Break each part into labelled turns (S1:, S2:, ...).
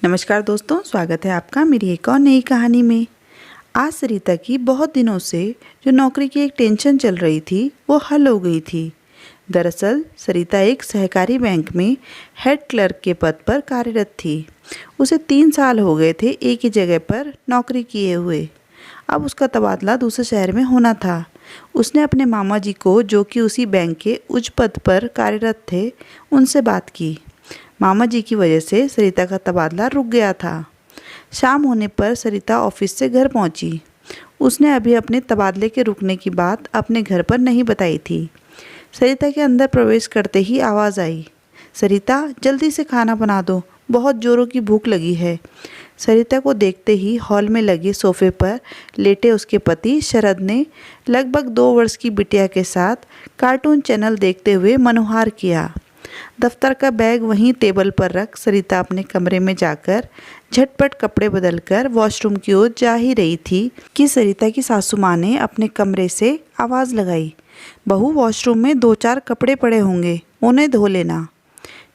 S1: नमस्कार दोस्तों, स्वागत है आपका मेरी एक और नई कहानी में। आज सरिता की बहुत दिनों से जो नौकरी की एक टेंशन चल रही थी वो हल हो गई थी। दरअसल सरिता एक सहकारी बैंक में हेड क्लर्क के पद पर कार्यरत थी। उसे 3 साल हो गए थे एक ही जगह पर नौकरी किए हुए। अब उसका तबादला दूसरे शहर में होना था। उसने अपने मामा जी को, जो कि उसी बैंक के उच्च पद पर कार्यरत थे, उनसे बात की। मामा जी की वजह से सरिता का तबादला रुक गया था। शाम होने पर सरिता ऑफिस से घर पहुंची। उसने अभी अपने तबादले के रुकने की बात अपने घर पर नहीं बताई थी। सरिता के अंदर प्रवेश करते ही आवाज़ आई, सरिता जल्दी से खाना बना दो, बहुत ज़ोरों की भूख लगी है। सरिता को देखते ही हॉल में लगे सोफे पर लेटे उसके पति शरद ने लगभग 2 वर्ष की बिटिया के साथ कार्टून चैनल देखते हुए मनोहार किया। दफ्तर का बैग वहीं टेबल पर रख सरिता अपने कमरे में जाकर झटपट कपड़े बदलकर वॉशरूम की ओर जा ही रही थी कि सरिता की सासू माँ ने अपने कमरे से आवाज़ लगाई, बहू वॉशरूम में 2-4 कपड़े पड़े होंगे, उन्हें धो लेना।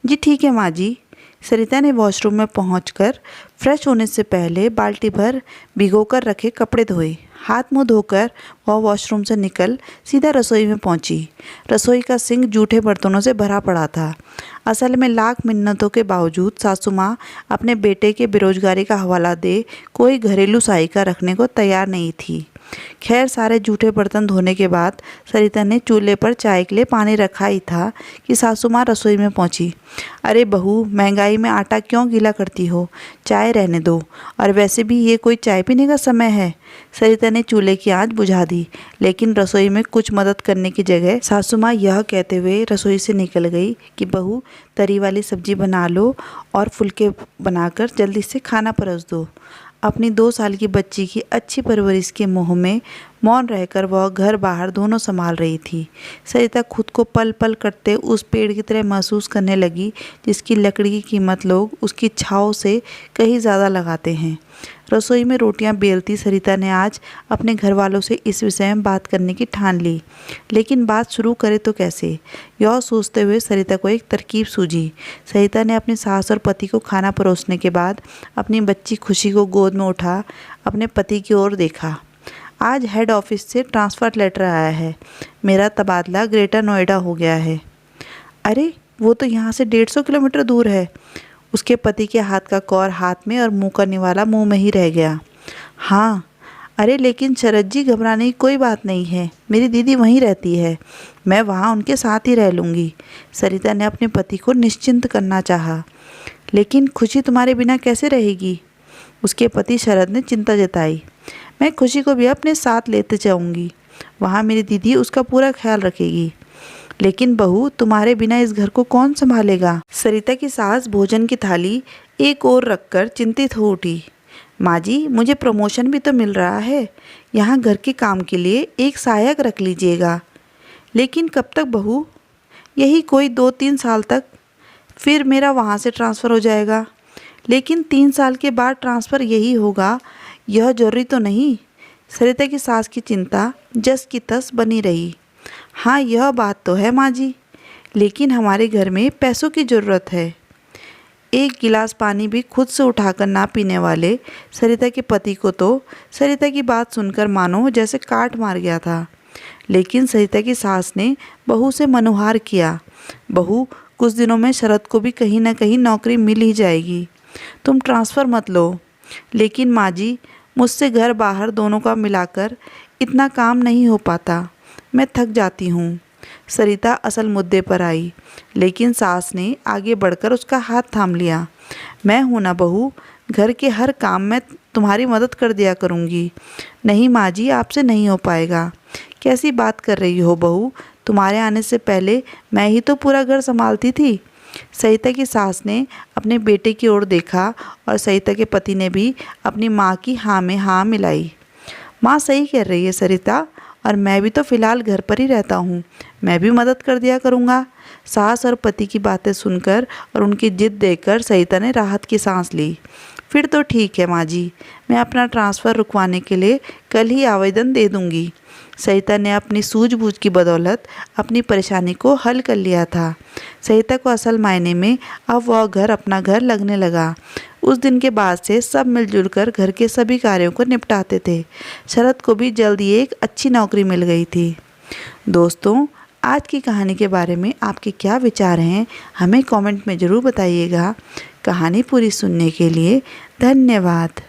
S1: जी ठीक है माँ जी। सरिता ने वॉशरूम में पहुंचकर फ्रेश होने से पहले बाल्टी भर भिगोकर रखे कपड़े धोए। हाथ मुंह धोकर वह वॉशरूम से निकल सीधा रसोई में पहुंची। रसोई का सिंक जूठे बर्तनों से भरा पड़ा था। असल में लाख मिन्नतों के बावजूद सासू माँ अपने बेटे के बेरोजगारी का हवाला दे कोई घरेलू सहायिका रखने को तैयार नहीं थी। खैर, सारे जूठे बर्तन धोने के बाद सरिता ने चूल्हे पर चाय के लिए पानी रखा ही था कि सासू माँ रसोई में पहुंची। अरे बहू, महंगाई में आटा क्यों गीला करती हो, चाय रहने दो, और वैसे भी ये कोई चाय पीने का समय है। सरिता ने चूल्हे की आंच बुझा दी, लेकिन रसोई में कुछ मदद करने की जगह सासू माँ यह कहते हुए रसोई से निकल गई कि बहू तरी वाली सब्जी बना लो और फुलके बनाकर जल्दी से खाना परोस दो। अपनी 2 साल की बच्ची की अच्छी परवरिश के मोह में मौन रहकर वह घर बाहर दोनों संभाल रही थी। सरिता खुद को पल पल करते उस पेड़ की तरह महसूस करने लगी जिसकी लकड़ी की कीमत लोग उसकी छाँव से कहीं ज़्यादा लगाते हैं। रसोई में रोटियां बेलती सरिता ने आज अपने घर वालों से इस विषय में बात करने की ठान ली, लेकिन बात शुरू करे तो कैसे, यह सोचते हुए सरिता को एक तरकीब सूझी। सरिता ने अपनी सास और पति को खाना परोसने के बाद अपनी बच्ची खुशी को गोद में उठा अपने पति की ओर देखा। आज हेड ऑफिस से ट्रांसफ़र लेटर आया है, मेरा तबादला ग्रेटर नोएडा हो गया है। अरे वो तो यहाँ से 150 किलोमीटर दूर है। उसके पति के हाथ का कौर हाथ में और मुंह का निवाला मुंह में ही रह गया। हाँ, अरे लेकिन शरद जी, घबराने की कोई बात नहीं है, मेरी दीदी वहीं रहती है, मैं वहाँ उनके साथ ही रह लूँगी। सरिता ने अपने पति को निश्चिंत करना चाहा। लेकिन खुशी तुम्हारे बिना कैसे रहेगी? उसके पति शरद ने चिंता जताई। मैं खुशी को भी अपने साथ लेते जाऊँगी, वहाँ मेरी दीदी उसका पूरा ख्याल रखेगी। लेकिन बहू, तुम्हारे बिना इस घर को कौन संभालेगा? सरिता की सास भोजन की थाली एक ओर रखकर चिंतित हो उठी। माँ जी, मुझे प्रमोशन भी तो मिल रहा है, यहाँ घर के काम के लिए एक सहायक रख लीजिएगा। लेकिन कब तक बहू? यही कोई 2-3 साल तक, फिर मेरा वहाँ से ट्रांसफ़र हो जाएगा। लेकिन 3 साल के बाद ट्रांसफ़र यही होगा, यह जरूरी तो नहीं। सरिता की सास की चिंता जस की तस बनी रही। हाँ, यह बात तो है माँ जी, लेकिन हमारे घर में पैसों की ज़रूरत है। एक गिलास पानी भी खुद से उठाकर ना पीने वाले सरिता के पति को तो सरिता की बात सुनकर मानो जैसे काट मार गया था। लेकिन सरिता की सास ने बहू से मनोहार किया, बहू कुछ दिनों में शरद को भी कहीं ना कहीं नौकरी मिल ही जाएगी, तुम ट्रांसफ़र मत लो। लेकिन माँ जी, मुझसे घर बाहर दोनों का मिलाकर इतना काम नहीं हो पाता, मैं थक जाती हूँ। सरिता असल मुद्दे पर आई, लेकिन सास ने आगे बढ़कर उसका हाथ थाम लिया। मैं हूँ ना बहू, घर के हर काम में तुम्हारी मदद कर दिया करूँगी। नहीं माँ जी, आपसे नहीं हो पाएगा। कैसी बात कर रही हो बहू, तुम्हारे आने से पहले मैं ही तो पूरा घर संभालती थी। सरिता की सास ने अपने बेटे की ओर देखा और सरिता के पति ने भी अपनी माँ की हाँ में हाँ मिलाई। माँ सही कह रही है सरिता, और मैं भी तो फ़िलहाल घर पर ही रहता हूँ, मैं भी मदद कर दिया करूँगा। सास और पति की बातें सुनकर और उनकी जिद देखकर सरिता ने राहत की सांस ली। फिर तो ठीक है माँ जी, मैं अपना ट्रांसफ़र रुकवाने के लिए कल ही आवेदन दे दूँगी। सरिता ने अपनी सूझबूझ की बदौलत अपनी परेशानी को हल कर लिया था। सरिता को असल मायने में अब वह घर अपना घर लगने लगा। उस दिन के बाद से सब मिलजुल कर घर के सभी कार्यों को निपटाते थे। शरद को भी जल्दी एक अच्छी नौकरी मिल गई थी। दोस्तों, आज की कहानी के बारे में आपके क्या विचार हैं, हमें कमेंट में ज़रूर बताइएगा। कहानी पूरी सुनने के लिए धन्यवाद।